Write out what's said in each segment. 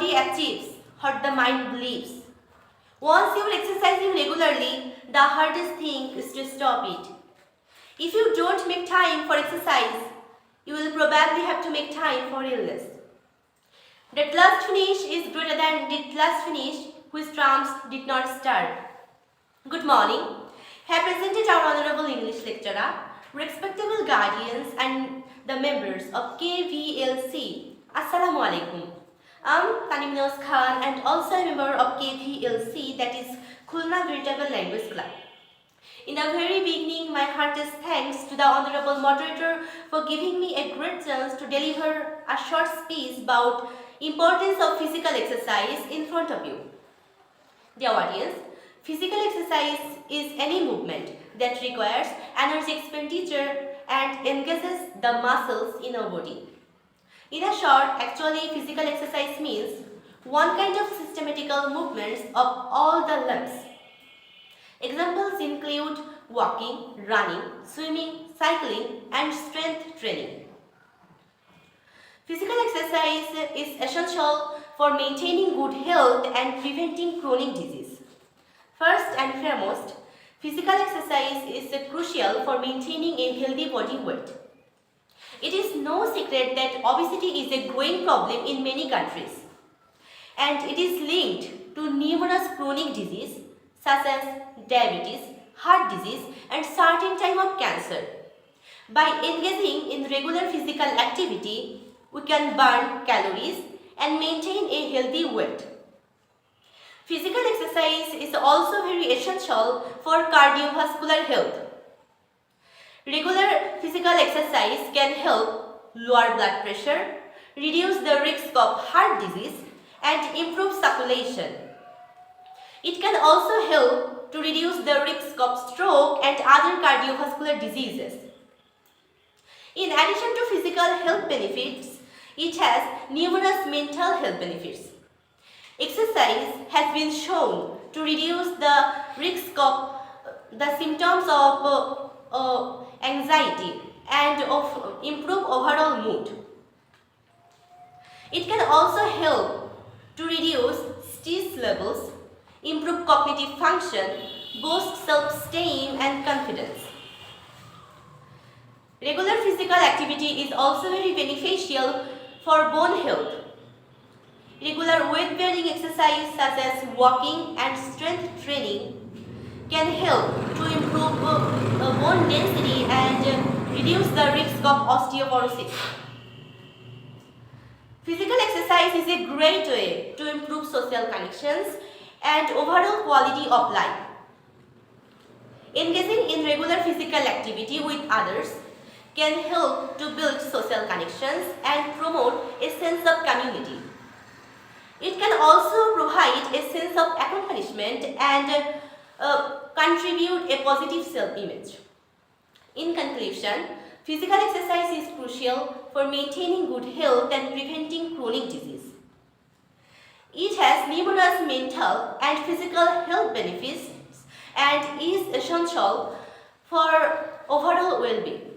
body achieves what the mind believes. Once you are exercising regularly, the hardest thing is to stop it. If you don't make time for exercise, you will probably have to make time for illness. That last finish is greater than the last finish whose trumps did not start. Good morning. Have presented our Honorable English Lecturer, respectable guardians and the members of KVLC. Assalamu alaikum. I'm Tanim and also a member of KVLC, that is Khulna Veritable Language Club. In the very beginning, my heartiest thanks to the Honorable Moderator for giving me a great chance to deliver a short speech about importance of physical exercise in front of you. Dear audience, physical exercise is any movement that requires energy expenditure and engages the muscles in our body. In a short, actually physical exercise means one kind of systematical movements of all the limbs. Examples include walking, running, swimming, cycling and strength training. Physical exercise is essential for maintaining good health and preventing chronic disease. First and foremost, physical exercise is crucial for maintaining a healthy body weight. It is no secret that obesity is a growing problem in many countries, and it is linked to numerous chronic diseases such as diabetes, heart disease and certain type of cancer. By engaging in regular physical activity, we can burn calories and maintain a healthy weight. Physical exercise is also very essential for cardiovascular health. Regular physical exercise can help lower blood pressure, reduce the risk of heart disease and improve circulation. It can also help to reduce the risk of stroke and other cardiovascular diseases. In addition to physical health benefits, it has numerous mental health benefits. Exercise has been shown to reduce the risk of the symptoms of anxiety and of improve overall mood. It can also help to reduce stress levels, improve cognitive function, boost self-esteem and confidence. Regular physical activity is also very beneficial for bone health. Regular weight-bearing exercise such as walking and strength training can help to improve bone density and reduce the risk of osteoporosis. Physical exercise is a great way to improve social connections and overall quality of life. Engaging in regular physical activity with others can help to build social connections and promote a sense of community. It can also provide a sense of accomplishment and contribute a positive self-image. In conclusion, physical exercise is crucial for maintaining good health and preventing chronic disease. It has numerous mental and physical health benefits and is essential for overall well-being.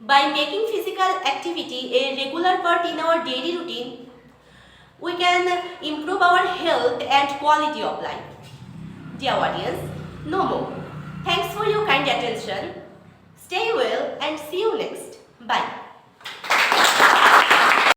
By making physical activity a regular part in our daily routine, we can improve our health and quality of life. Dear audience, no more. Thanks for your kind attention. Stay well and see you next. Bye.